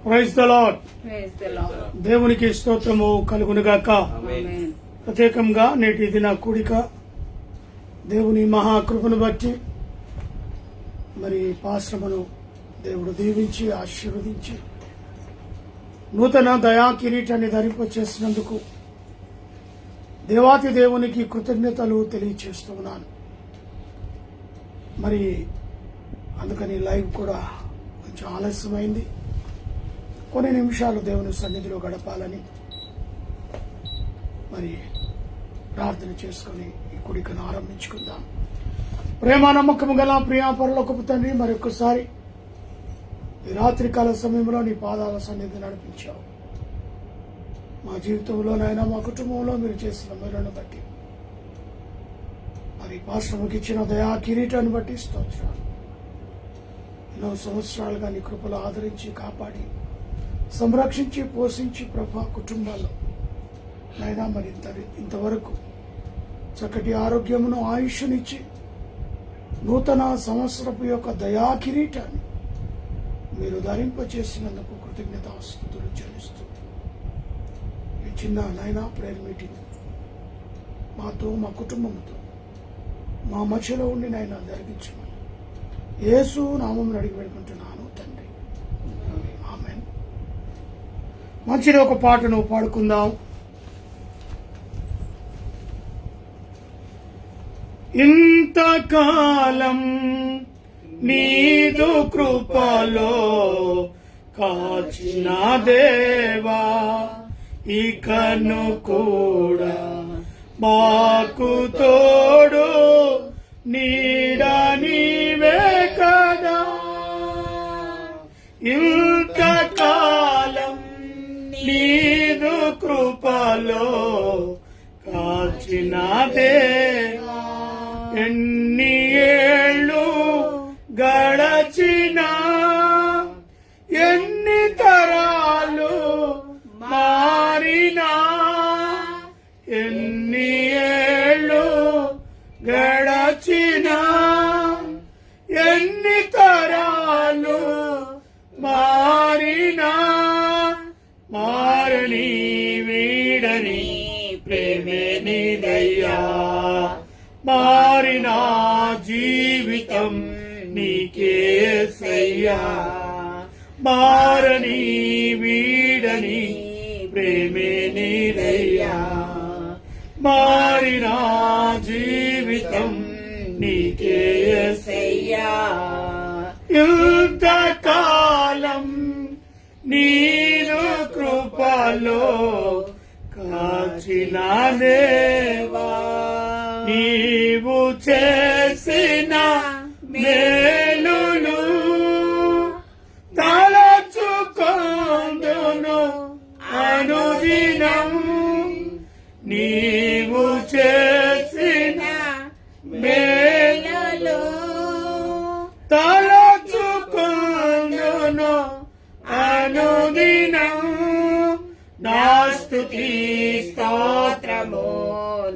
Praise the lord. దేవునికి స్తోత్రము కలుగునుగాక. ప్రత్యేకంగా నేటి దిన కూడిక దేవుని మహాకృపను బట్టి మరి పాశ్రమను దేవుడు దీవించి ఆశీర్వదించి నూతన దయా కిరీటాన్ని ధరింపచేసినందుకు దేవాతి దేవునికి కృతజ్ఞతలు తెలియచేస్తున్నాను. మరి అందుకని లైవ్ కూడా కొంచెం ఆలస్యమైంది. కొన్ని నిమిషాలు దేవుని సన్నిధిలో గడపాలని మరి ప్రార్థన చేసుకుని ఈ కూడికను ఆరంభించుకుందాం. ప్రేమ నమ్మకము గల ప్రియా పరలోకపు తండ్రి, మరొకసారి ఈ రాత్రికాల సమయంలో నీ పాదాల సన్నిధి నడిపించావు. మా జీవితంలోనైనా మా కుటుంబంలో మీరు చేసిన మేలును బట్టి మరి పాశ్రమకి ఇచ్చిన దయా కిరీటాన్ని బట్టి స్తోత్రాలు. ఎన్నో సంవత్సరాలుగా నీ కృపలో ఆదరించి కాపాడి సంరక్షించి పోషించి ప్రభా కుటుంబాల్లో నైనా మరి ఇంతవరకు చక్కటి ఆరోగ్యమును ఆయుష్నిచ్చి నూతన సంవత్సరపు యొక్క దయా కిరీటాన్ని మీరు ధరింపచేసినందుకు కృతజ్ఞతాస్తుతులు చెల్లిస్తూ ఈ చిన్న నైనా ప్రేయర్ మీటింగ్ మాతో మా కుటుంబంతో మా మధ్యలో ఉండి నైనా జరిగించమని యేసు నామం అడిగి పెడుకుంటున్నాను తండ్రి, ఆమేన్. మంచిది, ఒక పాటను పాడుకుందాం. ఇంతకాలం నీదు కృపలో కాచిన దేవా, ఇకను కూడా మాకు తోడు నీడా నీవే కదా. ఇంతకాలం నీదు కృపలో కాచిన దేవా, ఎన్ని ఏళ్ళు గడచినా ఎన్ని తరాలు మారినా, ఎన్ని ఏళ్ళు గడచినా ఎన్ని తరాలు మారినా, మారని వీడని ప్రేమే నీదయ్యా, మారిన జీవితం నీకేసయ్యా, మారని వీడని ప్రేమే నీదయ్యా, మారిన జీవితం నీకేసయ్యా. ఇంతకాలం నీదు కృపలో కాచిన దేవా, నీవు చేసిన మేలులు తలచుకొందును అనుదినం, నీవు చేసిన మేలులు తలచుకొందును అనుదినం. నా స్తుతి స్తోత్రము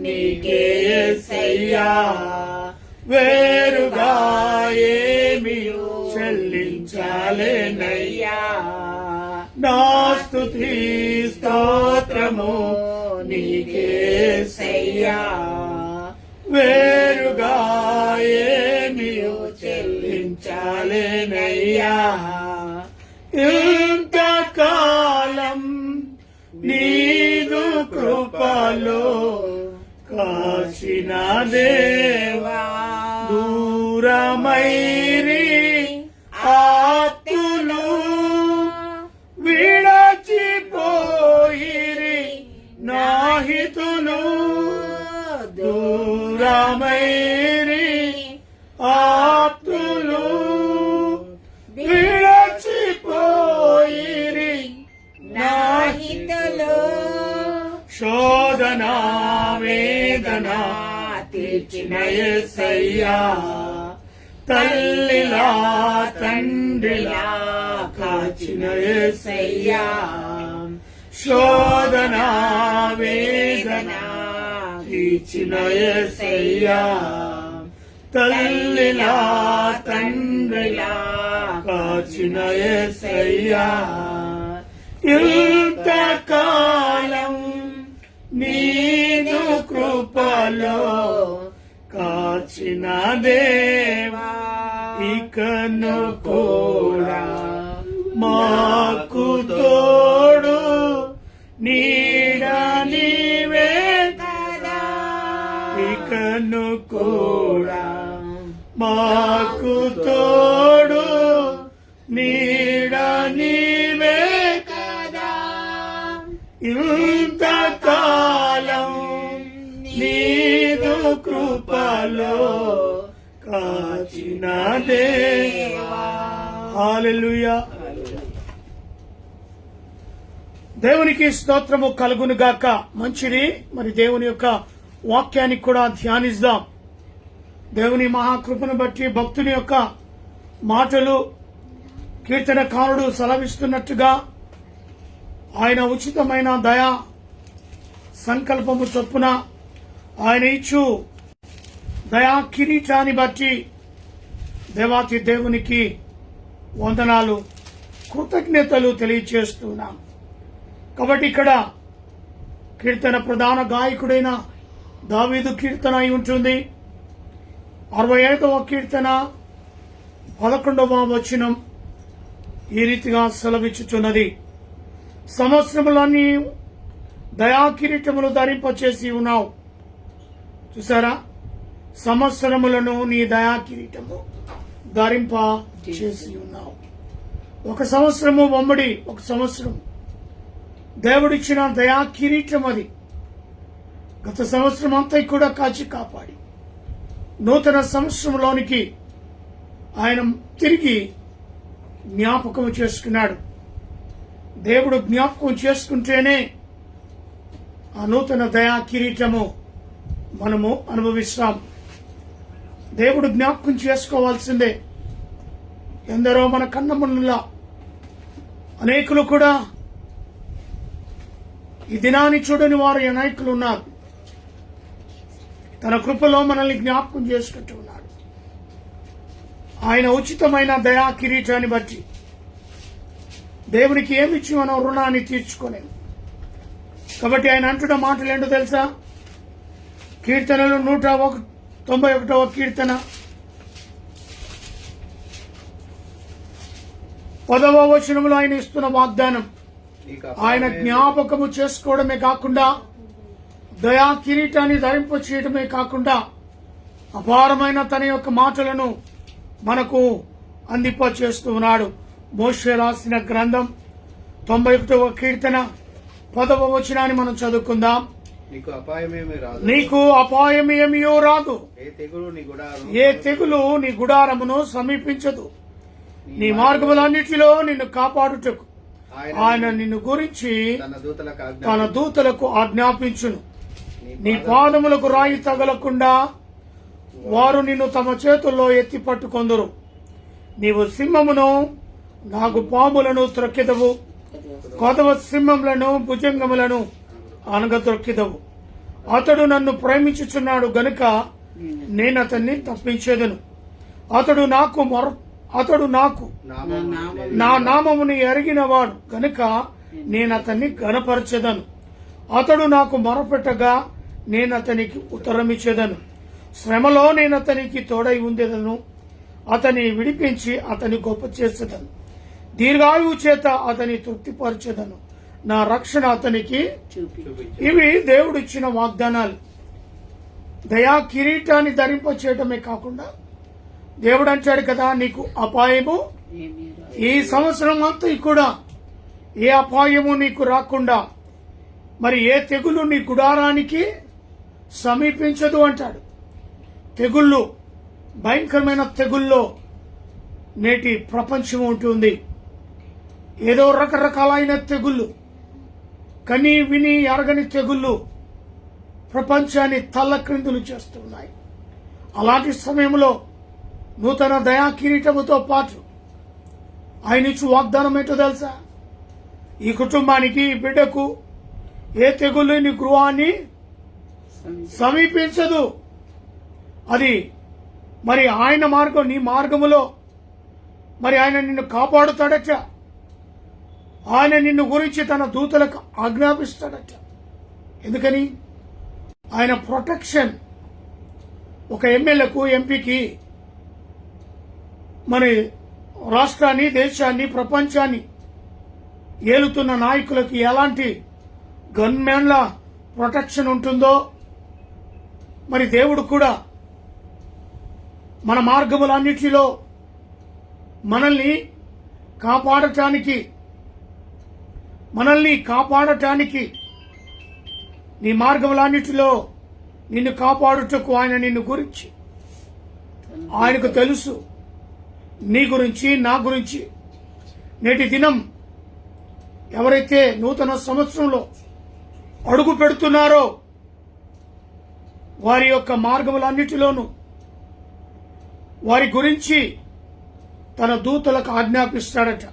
నీకేసయ్యా, వేరుగా ఏమి చెల్లించాలేనయ్యా. నా స్తుతి స్తోత్రము నీకేసయ్యా, వేరుగా ఏమి చెల్లించాలేనయ్యా. ఇంతకాలం నీదు కృపలో కాచిన దేవా, దూరమైరి ఆప్తులు విడచిపోయిరి నాహితులు, దూరమైరి ఆప్తులు విడచిపోయిరి నాహితులు, శోధన వేదన తీర్చిన యేసయ్యా, తల్లిలా తండ్రిలా కాచిన యేసయ్యా, శోధన వేదన తీర్చిన యేసయ్యా, తల్లిలా తండ్రిలా కాచిన యేసయ్యా. ఇంతకాలం నీదు కృపలో కాచిన దేవా ఇకను కూడా మాకు తోడు నీడ నీవే ఇకను కూడా మాకు తోడు నీడ నీవే ఇంతకాలం నీదు కృపలో కాచిన దేవా. హల్లెలూయా. దేవునికి స్తోత్రము కలుగును గాక. మంచిది. మరి దేవుని యొక్క వాక్యాన్ని కూడా ధ్యానిద్దాం. దేవుని మహాకృపను బట్టి భక్తుని యొక్క మాటలు కీర్తనకారుడు సెలవిస్తున్నట్టుగా ఆయన ఉచితమైన దయా సంకల్పము చొప్పున ఆయన ఇచ్చు దయా కిరీటాన్ని బట్టి దేవాతి దేవునికి వందనాలు, కృతజ్ఞతలు తెలియచేస్తున్నాం. కాబట్టి ఇక్కడ కీర్తన ప్రధాన గాయకుడైన దావీదు కీర్తన అయి ఉంటుంది. 65వ కీర్తన 11వ వచనం ఈ రీతిగా సెలవిచ్చుచున్నది. సంవత్సరములన్నీ దయా కిరీటములు ధరింపచేసి ఉన్నావు. చూసారా, సంవత్సరములను నీ దయా కిరీటము ధరింప చేసి ఉన్నావు. ఒక సంవత్సరము వెంబడి ఒక సంవత్సరం దేవుడిచ్చిన దయా కిరీటం అది. గత సంవత్సరం అంతా కూడా కాచి కాపాడి నూతన సంవత్సరంలోనికి ఆయన తిరిగి జ్ఞాపకం చేసుకున్నాడు. దేవుడు జ్ఞాపకం చేసుకుంటేనే ఆ నూతన దయా కిరీటము మనము అనుభవిస్తాం. దేవుడు జ్ఞాపకం చేసుకోవాల్సిందే. ఎందరో మన కన్నమునులా అనేకులు కూడా ఈ దినాన్ని చూడని వారు అనేకులు ఉన్నారు. తన కృపలో మనల్ని జ్ఞాపకం చేసుకుంటూ ఉన్నాడు. ఆయన ఉచితమైన దయా కిరీటాన్ని బట్టి దేవునికి ఏమిచ్చి మనం రుణాన్ని తీర్చుకోలేము. కాబట్టి ఆయన అంటున్న మాటలు ఏంటో తెలుసా? కీర్తనలు 191వ కీర్తన 10వ వచనంలో ఆయన ఇస్తున్న వాగ్దానం, ఆయన జ్ఞాపకము చేసుకోవడమే కాకుండా దయా కిరీటాన్ని ధరింప చేయడమే కాకుండా అపారమైన తన యొక్క మాటలను మనకు అందింప చేస్తూ ఉన్నాడు. మోషే రాసిన గ్రంథం 91వ కీర్తన 10వ వచనాన్ని మనం చదువుకుందాం. నీకు అపాయమేమీ రాదు, ఏ తెగులు నీ గుడారమును సమీపించదు. నీ మార్గములన్నిటిలో నిన్ను కాపాడుటకు ఆయన నిన్ను గురించి తన దూతలకు ఆజ్ఞాపించును. నీ పాదములకు రాయి తగలకుండా వారు నిన్ను తమ చేతుల్లో ఎత్తి పట్టుకొందురు. నీవు సింహమును నాగు పాములను త్రొక్కెదవు, కొదవ సింహములను భుజంగములను అనగత్రొక్కెదవు. అతడు నన్ను ప్రేమించుచున్నాడు గనుక నేను అతన్ని తప్పించేదను. అతడు నాకు నా నామమును ఎరిగినవాడు గనుక నేను అతన్ని ఘనపరచెదను. అతడు నాకు మొరపెట్టగా నేను అతనికి ఉత్తరమిచ్చేదను. శ్రమలో నేను అతనికి తోడై ఉండేదను. అతని విడిపించి అతని గొప్ప చేసేదను. దీర్ఘాయువు చేత అతని తృప్తిపరచెదను. నా రక్షణ అతనికి. ఇవి దేవుడిచ్చిన వాగ్దానాలు. దయా కిరీటాన్ని ధరింప చేయటమే కాకుండా దేవుడు అంటాడు కదా, నీకు అపాయము ఈ సంవత్సరం అంతా కూడా ఏ అపాయము నీకు రాకుండా, మరి ఏ తెగులు నీ గుడారానికి సమీపించదు అంటాడు. తెగుళ్ళు, భయంకరమైన తెగుల్లో నేటి ప్రపంచం ఉంటుంది. ఏదో రకరకాలైన తెగుళ్ళు, కని విని ఎరగని తెగుళ్ళు ప్రపంచాన్ని తల్లక్రిందులు చేస్తున్నాయి. అలాంటి సమయంలో నూతన దయా కిరీటముతో పాటు ఆయన ఇచ్చు వాగ్దానం ఏంటో తెలుసా? ఈ కుటుంబానికి, ఈ బిడ్డకు ఏ తెగులు నీ గృహాన్ని సమీపించదు. అది మరి ఆయన మార్గం, నీ మార్గములో మరి ఆయన నిన్ను కాపాడుతాడట. ఆయన నిన్ను గురించి తన దూతలకు ఆజ్ఞాపిస్తాడట. ఎందుకని? ఆయన ప్రొటెక్షన్. ఒక ఎమ్మెల్యేకు, ఎంపీకి, మన రాష్ట్రాన్ని, దేశాన్ని, ప్రపంచాన్ని ఏలుతున్న నాయకులకు ఎలాంటి గన్మెన్ల ప్రొటెక్షన్ ఉంటుందో, మరి దేవుడు కూడా మన మార్గములన్నిటిలో మనల్ని కాపాడటానికి నీ మార్గములన్నిటిలో నిన్ను కాపాడుటకు ఆయన నిన్ను గురించి, ఆయనకు తెలుసు నీ గురించి, నా గురించి. నేటి దినం ఎవరైతే నూతన సంవత్సరంలో అడుగు పెడుతున్నారో వారి యొక్క మార్గములన్నిటిలోనూ వారి గురించి తన దూతలకు ఆజ్ఞాపిస్తాడట.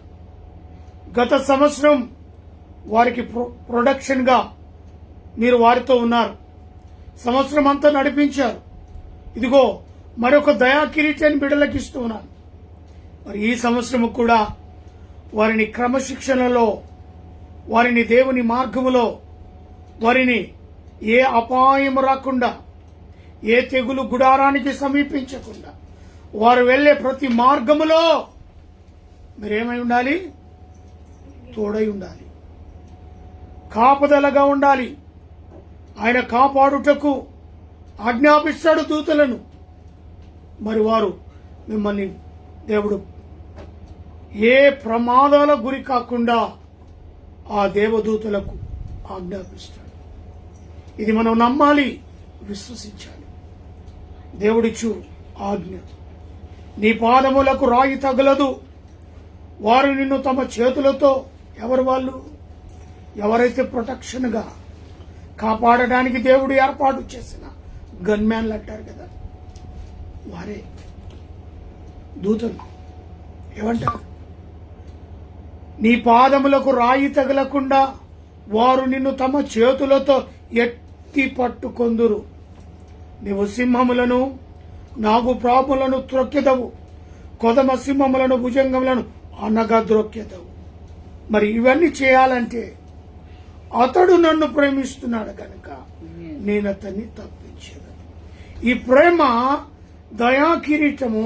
గత సంవత్సరం వారికి ప్రొడక్షన్ గా మీరు వారితో ఉన్నారు, సంవత్సరం అంతా నడిపించారు. ఇదిగో మరొక దయా కిరీటాన్ని బిడ్డలకు ఇస్తూ ఉన్నాను. మరి ఈ సంవత్సరం కూడా వారిని క్రమశిక్షణలో, వారిని దేవుని మార్గములో, వారిని ఏ అపాయం రాకుండా, ఏ తెగులు గుడారానికి సమీపించకుండా, వారు వెళ్లే ప్రతి మార్గములో మీరేమై ఉండాలి? తోడై ఉండాలి, కాపుదలగా ఉండాలి. ఆయన కాపాడుటకు ఆజ్ఞాపిస్తాడు దూతలను. మరి వారు మిమ్మల్ని దేవుడు ఏ ప్రమాదాల గురి కాకుండా ఆ దేవదూతలకు ఆజ్ఞాపిస్తాడు. ఇది మనం నమ్మాలి, విశ్వసించాలి. దేవుడిచ్చు ఆజ్ఞ. నీ పాదములకు రాయి తగలదు, వారు నిన్ను తమ చేతులతో, ఎవరు వాళ్ళు? ఎవరైతే ప్రొటెక్షన్ గా కాపాడడానికి దేవుడు ఏర్పాటు చేసిన గన్మ్యాన్లు అంటారు కదా, వారే దూతలు. ఏమంటారు? నీ పాదములకు రాయి తగలకుండా వారు నిన్ను తమ చేతులతో ఎత్తి పట్టుకొందురు. నీవు సింహములను, నాగుపాములను త్రొక్కెదవు, కొదమ సింహములను, భుజంగములను అనగా ద్రొక్కెదవు. మరి ఇవన్నీ చేయాలంటే అతడు నన్ను ప్రేమిస్తున్నాడు కనుక నేను అతన్ని తప్పించేదను. ఈ ప్రేమ దయా కిరీటము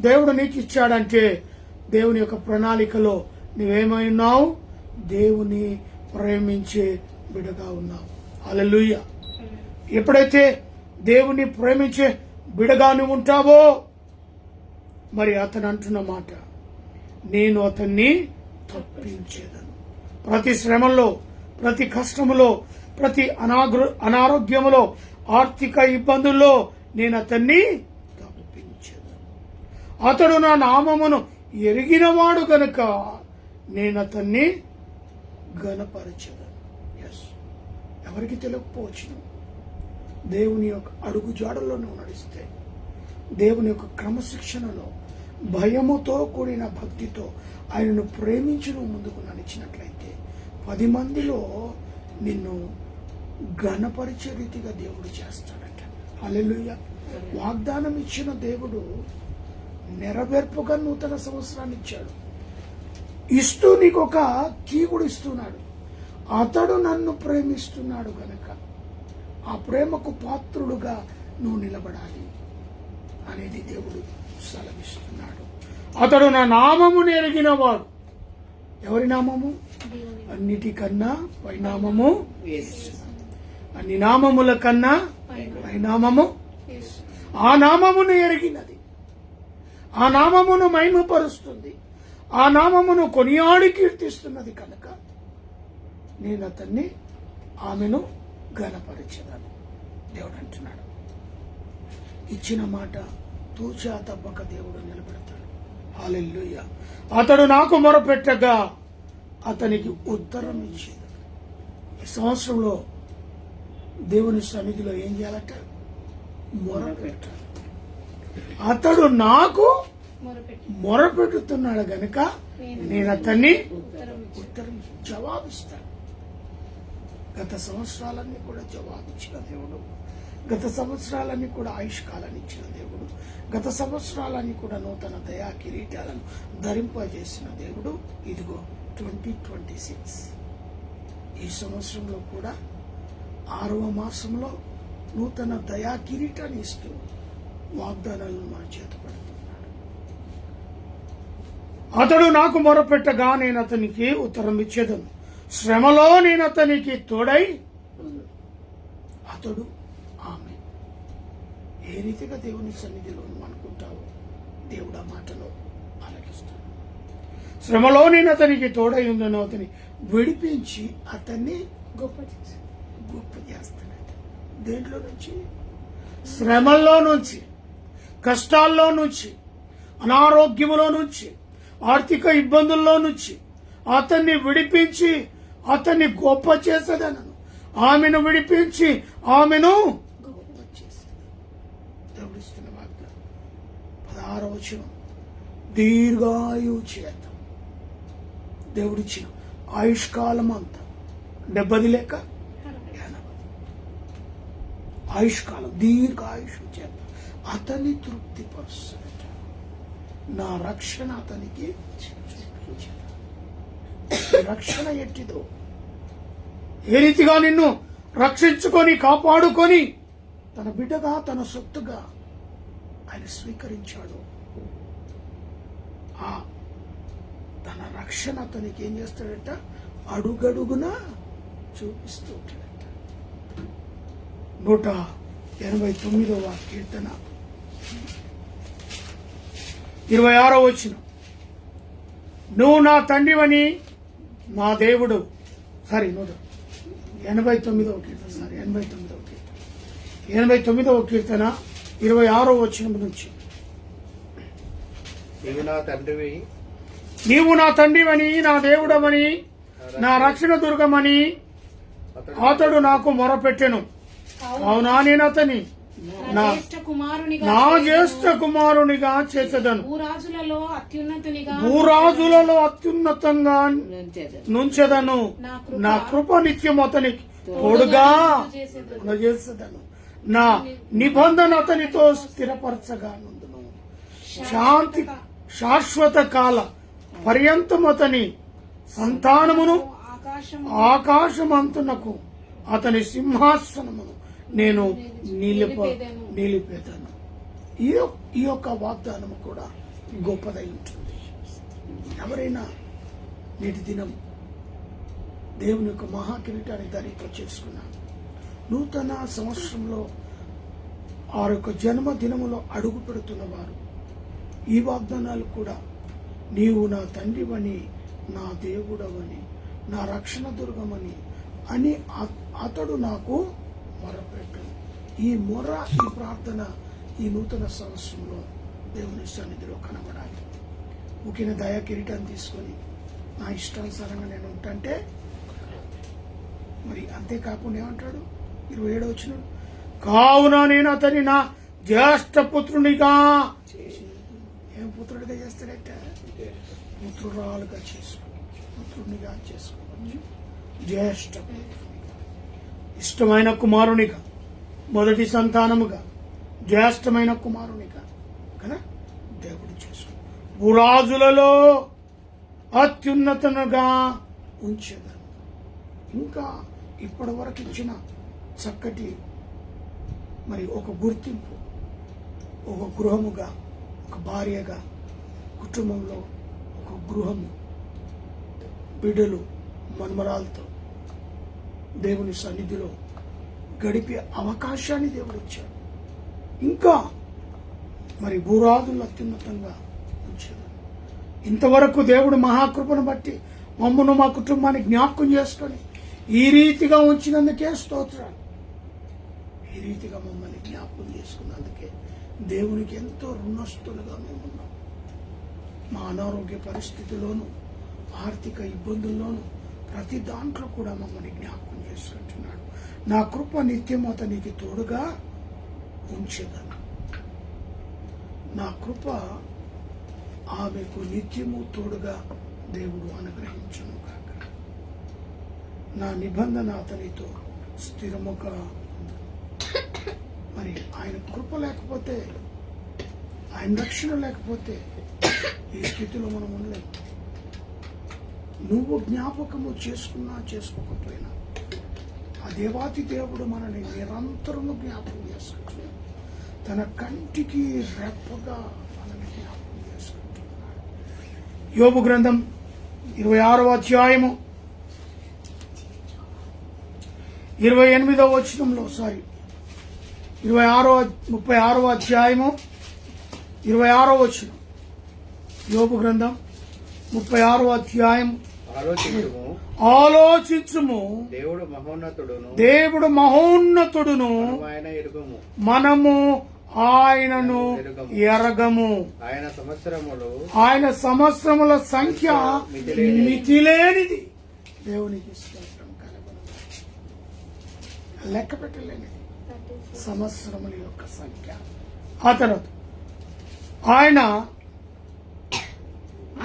దేవుడు నీకు ఇచ్చాడంటే దేవుని యొక్క ప్రణాళికలో నువ్వేమై ఉన్నావు? దేవుని ప్రేమించే బిడ్డగా ఉన్నావు. హల్లెలూయా. ఎప్పుడైతే దేవుని ప్రేమించే బిడగా నువ్వు ఉంటావో, మరి అతను అంటున్న మాట, నేను అతన్ని తప్పించేదను. ప్రతి శ్రమలో, ప్రతి కష్టములో, ప్రతి అనారోగ్యములో, ఆర్థిక ఇబ్బందుల్లో నేను అతన్ని తప్పించేదను. అతడు నా నామమును ఎరిగినవాడు గనుక నేను అతన్ని ఘనపరచెదను. ఎస్, ఎవరికి తెలియకపోవచ్చును. దేవుని యొక్క అడుగు జాడల్లో నువ్వు నడిస్తే, దేవుని యొక్క క్రమశిక్షణలో, భయముతో కూడిన భక్తితో ఆయనను ప్రేమించి నువ్వు ముందుకు నడిచినట్లయితే 10 మందిలో నిన్ను ఘనపరిచే రీతిగా దేవుడు చేస్తాడట. హల్లెలూయా. వాగ్దానం ఇచ్చిన దేవుడు నెరవేర్పుగా నూతన సంవత్సరాన్ని ఇచ్చాడు. ఇస్తూ నీకు ఒక కీ కూడా ఇస్తున్నాడు. అతడు నన్ను ప్రేమిస్తున్నాడు గనక ఆ ప్రేమకు పాత్రుడుగా నువ్వు నిలబడాలి అనేది దేవుడు సెలవిస్తున్నాడు. అతడు నా నామమును ఎరిగినవాడు. ఎవరి నామము? అన్నిటికన్నా పైనామము యేసు. అన్ని నామముల కన్నా పైనామము యేసు. ఆ నామమును ఎరిగినది, ఆ నామమును మహిమపరుస్తుంది, ఆ నామమును కొనియాడి కీర్తిస్తున్నది కనుక నేను అతన్ని, ఆమెను ఘనపరిచెదను. దేవుడు అంటున్నాడు. ఇచ్చిన మాట తూచా తప్పక దేవుడు నిలబెడతాడు. హల్లెలూయా. అతడు నాకు మొరపెట్టగా అతనికి ఉత్తరం ఇచ్చేది. ఈ సంవత్సరంలో దేవుని సన్నిధిలో ఏం చేయాలట? మొరపెట్టాలి. అతడు నాకు మొరపెట్టుతున్నాడు గనుక నేను అతన్ని ఉత్తరం జవాబిస్తాను. గత సంవత్సరాలన్నీ కూడా జవాబిచ్చిన దేవుడు గత సంవత్సరాలన్నీ కూడా ఆయుష్కాలాన్ని ఇచ్చిన దేవుడు, గత సంవత్సరాలన్నీ కూడా నూతన దయా కిరీటాలను ధరింపజేసిన దేవుడు. ఇదిగో 2026 ఈ సంవత్సరంలో కూడా 6వ మాసంలో నూతన దయా కిరీటాన్ని ఇస్తూ వాగ్దానాలను మన చేత పెడుతున్నాడు. అతడు నాకు మొరపెట్టగా నేను అతనికి ఉత్తరం ఇచ్చేదను, శ్రమలో నేను అతనికి తోడై. అతడు ఆమె ఏ రీతిగా దేవుని సన్నిధిలో నువ్వు అనుకుంటావో దేవుడు ఆ మాటలో ఆలకిస్తాడు. శ్రమలో నేను అతనికి తోడై ఉందను, అతని విడిపించి అతన్ని గొప్ప చేస్తాడు. దేంట్లో నుంచి? శ్రమల్లో నుంచి, కష్టాల్లో నుంచి, అనారోగ్యములో నుంచి, ఆర్థిక ఇబ్బందుల్లో నుంచి అతన్ని విడిపించి అతన్ని గొప్ప చేసేదనను. ఆమెను విడిపించి ఆమెను గొప్ప చేసేది. దేవుడిస్తున్న వాగ్దానం 16వ వచనం, దీర్ఘాయు చేత. దేవుడిచ్చిన ఆయుష్కాలం అంతా 70 లేక 80 ఆయుష్కాలం, దీర్ఘాయుష్ చేత అతన్ని తృప్తిపరుస్తాడట. నా రక్షణ అతనికి రక్షణ ఎట్టిదో, ఏ రీతిగా నిన్ను రక్షించుకొని కాపాడుకొని తన బిడ్డగా తన సొత్తుగా ఆయన స్వీకరించాడు. ఆ తన రక్షణ అతనికి ఏం చేస్తాడట? అడుగడుగున చూపిస్తూ ఉంటాడట. 189వ కీర్తన 26వ వచనం, నువ్వు నా తండ్రివని నా దేవుడు. 89వ కీర్తన 89వ కీర్తన 26వ వచనం నుంచి, నీవు నా తండ్రివని నా దేవుడవని నా రక్షణ దుర్గమని అతడు నాకు మొరపెట్టెను. అవునా నేను అతని నా జ్యేష్ఠ కుమారునిగా చేసేదను, భూరాజులలో అత్యున్నతంగా నుంచెదను. నా కృప నిత్యం అతనికి తోడుగా చేసేదను, నా నిబంధన అతనితో స్థిరపరచగా నుండును. శాంతి శాశ్వత కాల పర్యంతం అతని సంతానమును ఆకాశమంతునకు అతని సింహాసనమును నేను నిలిపేదను. ఈ యొక్క వాగ్దానము కూడా గొప్పదై ఉంటుంది. ఎవరైనా నేటి దినం దేవుని యొక్క మహాకిరీటాన్ని ధరింప చేసుకున్నాను. నూతన సంవత్సరంలో ఆ యొక్క జన్మదినములో అడుగు పెడుతున్న వారు ఈ వాగ్దానాలు కూడా, నీవు నా తండ్రివని నా దేవుడవని నా రక్షణ దుర్గమని అని అతడు నాకు మొరపెట్టు. ఈ మొర, ఈ ప్రార్థన ఈ నూతన సంవత్సరంలో దేవుని సన్నిధిలో కనబడాలి. ముఖ్యంగా దయా కిరీటాన్ని తీసుకొని నా ఇష్టానుసారంగా నేను ఉంటే మరి అంతేకాకుండా ఏమంటాడు 27వ వచనం, కావున నేను అతని నా జ్యేష్ఠ పుత్రునిగా. ఏం పుత్రుడిగా చేస్తాడంటే పుత్రురాలుగా చేసుకోవచ్చు, పుత్రునిగా చేసుకోవచ్చు, జ్యేష్ఠ పుత్రునిగా, ఇష్టమైన కుమారునిగా, మొదటి సంతానముగా, జ్యేష్ఠమైన కుమారునిగా కదా దేవుడు చేసుకో. భూరాజులలో అత్యున్నతనుగా ఉంచేదను. ఇంకా ఇప్పటి వరకు ఇచ్చిన చక్కటి మరి ఒక గుర్తింపు, ఒక గృహముగా, ఒక భార్యగా, కుటుంబంలో ఒక గృహము, బిడ్డలు మన్మరాలతో దేవుని సన్నిధిలో గడిపే అవకాశాన్ని దేవుడు ఇచ్చాడు. ఇంకా మరి భూరాజులు అత్యున్నతంగా ఉంచాడు. ఇంతవరకు దేవుడు మహాకృపను బట్టి మమ్మను మా కుటుంబాన్ని జ్ఞాపకం చేసుకొని ఈ రీతిగా ఉంచినందుకే స్తోత్రాలు. ఈ రీతిగా మమ్మల్ని జ్ఞాపకం చేసుకున్నందుకే దేవునికి ఎంతో రుణస్తులుగా మేము ఉన్నాం. మా అనారోగ్య పరిస్థితిలోను, ఆర్థిక ఇబ్బందుల్లోనూ ప్రతి దాంట్లో కూడా మమ్మల్ని జ్ఞాపకం చేసుకుంటున్నాడు. నా కృప నిత్యం అతనికి తోడుగా ఉంచేదను. నా కృప ఆమెకు నిత్యము తోడుగా దేవుడు అనుగ్రహించును కాక. నా నిబంధన అతనితో స్థిరముగా మరి ఆయన కృప లేకపోతే, ఆయన రక్షణ లేకపోతే ఈ స్థితిలో మనం ఉండలేము. నువ్వు జ్ఞాపకము చేసుకున్నా చేసుకోకపోయినా ఆ దేవాతి దేవుడు మనల్ని నిరంతరము జ్ఞాపకం చేసుకుంటున్నాడు. తన కంటికి రెప్పగా మనల్ని జ్ఞాపకం చేసుకుంటున్నాడు. యోబు గ్రంథం 26వ అధ్యాయము 28వ వచనంలో 36వ అధ్యాయము 26వ వచనం. యోబు గ్రంథం 36వ అధ్యాయం. ఆలోచించుము, దేవుడు మహోన్నతుడును, మనము ఆయనను ఎరగము. ఆయన సంవత్సరముల సంఖ్య మితిలేనిది. దేవునికి స్తోత్రం కలుగును. లెక్క పెట్టలేనిది సంవత్సరముల యొక్క సంఖ్య. ఆ తర్వాత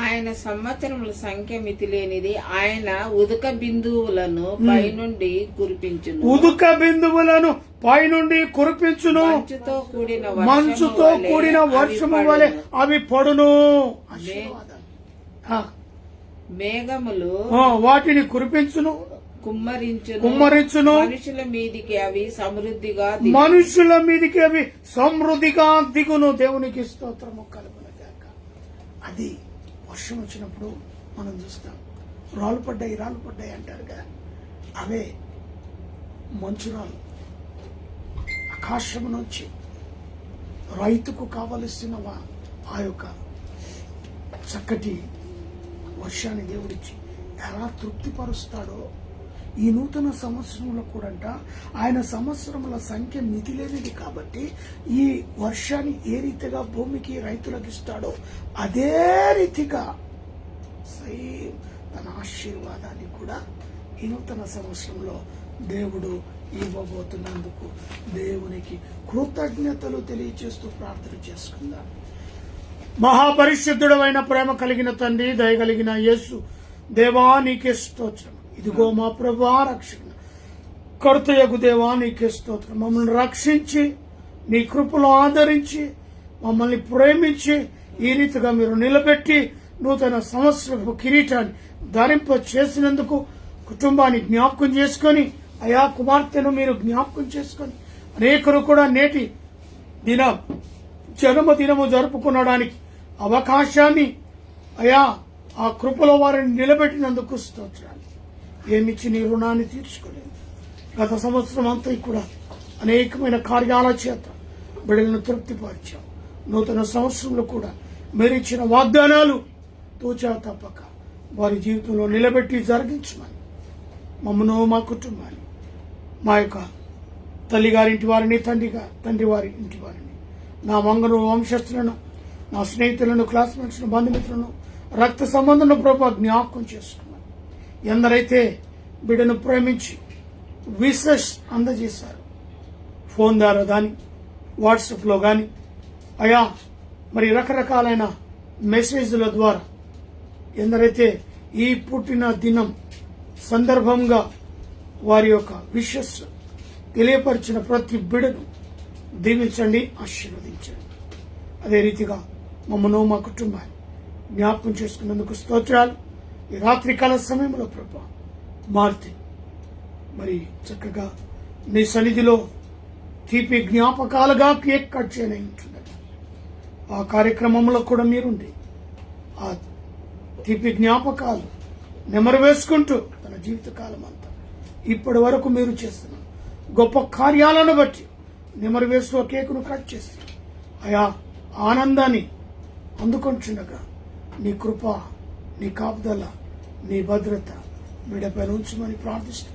ఆయన సంవత్సరముల సంఖ్య మితిలేనిది. ఆయన ఉదక బిందువులను పైనుండి కురిపించును. ఉదక బిందువులను పైనుండి కురిపించును. మంచుతో కూడిన వర్షము వలె అవి పడును. మేఘములు వాటిని కురిపించును, కుమ్మరించును. మనుషుల మీదికి అవి సమృద్ధిగా దిగును. దేవునికి స్తోత్రము కలుగును గాక. అది వర్షం వచ్చినప్పుడు మనం చూస్తాం. రాళ్ళు పడ్డాయి అంటారు కదా, అవే మంచురాలు ఆకాశం నుంచి రైతుకు కావలసిన ఆ యొక్క చక్కటి వర్షాన్ని దేవుడిచ్చి ఎలా తృప్తిపరుస్తాడో ఈ నూతన సంవత్సరంలో కూడా ఆయన సంవత్సరముల సంఖ్య మితిలేనిది కాబట్టి ఈ వర్షాన్ని ఏ రీతిగా భూమికి రైతులకు ఇస్తాడో అదే రీతిగా తన ఆశీర్వాదాన్ని కూడా ఈ నూతన సంవత్సరంలో దేవుడు ఇవ్వబోతున్నందుకు దేవునికి కృతజ్ఞతలు తెలియజేస్తూ ప్రార్థన చేసుకుందాం. మహాపరిశుద్ధుడు అయిన ప్రేమ కలిగిన తండ్రి, దయగలిగిన యేసు దేవా నీకే స్తోత్రం. ఇదిగో మా ప్రభువా, రక్షణ కర్తయగు దేవా నీకే స్తోత్రం. మమ్మల్ని రక్షించి నీ కృపలో ఆదరించి మమ్మల్ని ప్రేమించి ఈ రీతిగా మీరు నిలబెట్టి నూతన సంవత్సరపు కిరీటాన్ని ధరింప చేసినందుకు కుటుంబాన్ని జ్ఞాపకం చేసుకొని, అయా కుమార్తెను మీరు జ్ఞాపకం చేసుకొని అనేకరు కూడా నేటి జన్మదినము జరుపుకునడానికి అవకాశాన్ని అయా ఆ కృపలో వారిని నిలబెట్టినందుకు స్తోత్రాలు. ఏమిచ్చి నీ రుణాన్ని తీర్చుకోలేదు. గత సంవత్సరం అంతా కూడా అనేకమైన కార్యాల చేత బిడ్డలను తృప్తిపరిచాం. నూతన సంవత్సరంలో కూడా మీరు ఇచ్చిన వాగ్దానాలు తూచా తప్పక వారి జీవితంలో నిలబెట్టి జరిగించమని మమ్మను, మా కుటుంబాన్ని, మా యొక్క తల్లిగారింటి వారిని, తండ్రి వారి ఇంటి వారిని, నా మంగను వంశస్థులను, నా స్నేహితులను, క్లాస్మేట్స్ను, బంధుమిత్రులను, రక్త సంబంధులను ప్రభు జ్ఞాపకం చేసుకున్నాను. ఎందరైతే బిడ్డను ప్రేమించి విషెస్ అందజేశారు, ఫోన్ ద్వారా కానీ వాట్సాప్లో కానీ అయా మరి రకరకాలైన మెసేజ్ల ద్వారా ఎందరైతే ఈ పుట్టిన దినం సందర్భంగా వారి యొక్క విషెస్ తెలియపరిచిన ప్రతి బిడ్డను దీవించండి, ఆశీర్వదించండి. అదే రీతిగా మమ్మను, మా కుటుంబాన్ని జ్ఞాపకం చేసుకున్నందుకు స్తోత్రాలు. ఈ రాత్రికాల సమయంలో ప్రభా మార్తి మరి చక్కగా నీ సన్నిధిలో తీపి జ్ఞాపకాలుగా కేక్ కట్ చేయని ఉంటున్నది. ఆ కార్యక్రమంలో కూడా మీరుండి ఆ తీపి జ్ఞాపకాలు నెమరు వేసుకుంటూ తన జీవితకాలం అంతా ఇప్పటి వరకు మీరు చేస్తున్న గొప్ప కార్యాలను బట్టి నెమరు వేస్తూ ఆ కేకును కట్ చేసి ఆయా ఆనందాన్ని అందుకుంటుండగా నీ కృప, నీ కాపుదల, నీ భద్రత బిడ్డపై ఉంచమని ప్రార్థిస్తూ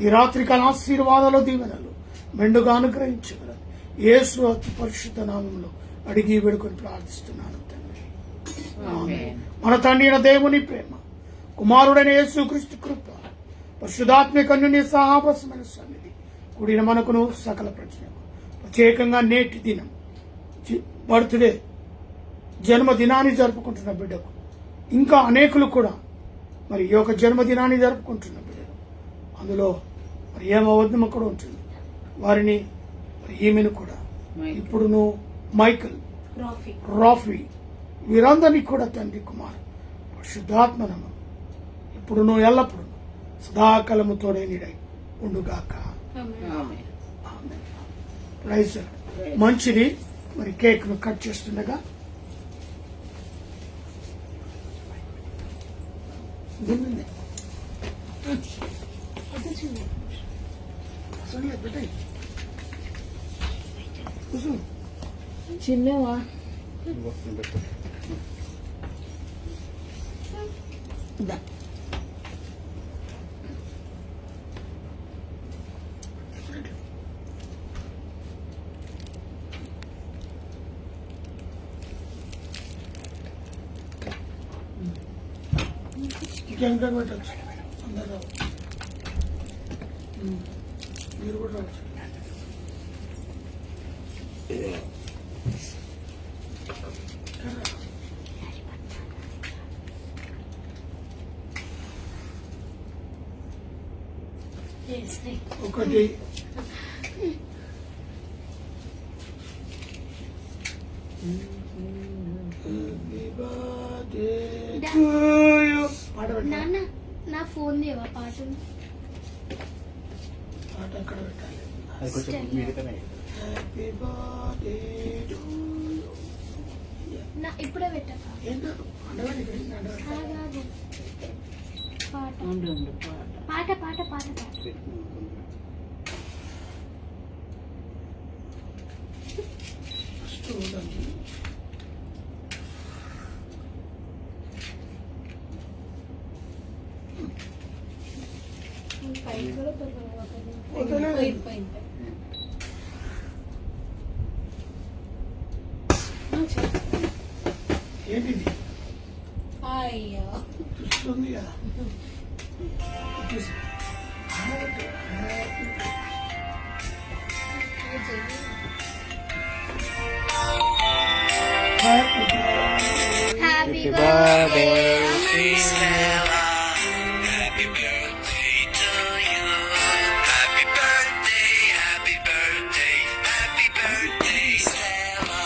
ఈ రాత్రికాల ఆశీర్వాదాలు, దీవెనలు మెండుగా అనుగ్రహించగలరు. యేసు అతి పరిశుద్ధ నామంలో అడిగి వేడుకొని ప్రార్థిస్తున్నాను తండ్రి. మన తండ్రి అయిన దేవుని ప్రేమ, కుమారుడైన యేసు క్రీస్తు కృప, పరిశుద్ధాత్మిక నీ సహవాసమైన సన్నిధి కూడిన మనకును సకల ప్రజలకు, ప్రత్యేకంగా నేటి దినం బర్త్డే జన్మదినాన్ని జరుపుకుంటున్న బిడ్డకు, ఇంకా అనేకులు కూడా మరి ఈ యొక్క జన్మదినాన్ని జరుపుకుంటున్న బిడ్డలు, అందులో మరి ఏమవద్దమ కూడా ఉంటుంది. వారిని ఈమెను కూడా మైక్. ఇప్పుడు నువ్వు మైకల్ రాఫీ రాఫీ వీరందరినీ కూడా తండ్రి కుమార్ పరిశుద్ధాత్మనము ఇప్పుడు నువ్వు ఎల్లప్పుడు సదాకాలము తోడే నీడై ఉండుగాక. Amen. Amen. Amen. Praise the lord. మంచిది. మరి కేక్ ను కట్ చేస్తుండగా గిన్నె. అసలే పెట్టేయ్. కూర్చో. చిన్నవా దా. ఇంకెంకా పెట్టచ్చు అందరూ మీరు కూడా రావచ్చు. ఒకటి Happy birthday to you. పాట పెట్టాలి. నాన్న నా ఫోన్ దేవా పాట పాట అక్కడ పెట్టాలి. అది కొంచెం మీదకనే హ్యాపీ బర్త్డే టు యు. నా ఇప్పుడే పెట్టక ఏంటో అండవాడి ఇక్కడ అండవాడి. కాదు పాట ఉండు ఉండు పాట పాట పాట పాట పాట ఫస్ట్ ఉండండి. పైకి కూడా వదలలేదు. పోయింది ఏంటిది అయ్యో చూస్తుంది కదా. చూసి. Happy happy happy birthday Happy birthday to you. Happy birthday, happy birthday, happy birthday, Stella.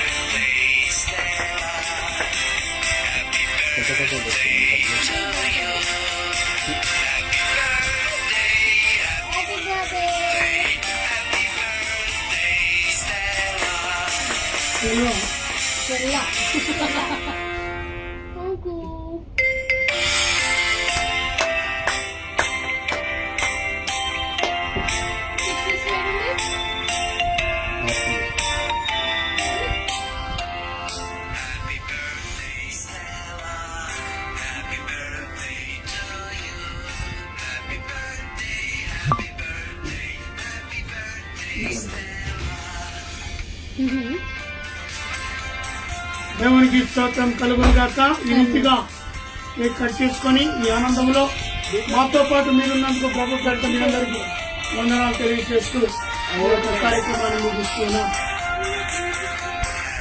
Birthday, Stella. Happy birthday to you. Happy birthday, happy birthday, happy birthday, Stella. చెల్ల. Happy birthday, Stella. Happy birthday to you. Happy birthday, happy birthday, happy birthday, Stella. దేవునికి స్తోత్రం కలుగును గాక. ఈ రీతిగా cake cut చేసుకొని ఈ ఆనందంలో మాతో పాటు మీరున్నందుకు ప్రభు పేరిట మీ అందరికీ వందనాలు తెలియజేస్తూ ఈ యొక్క కార్యక్రమాన్ని ముగిస్తున్నాం.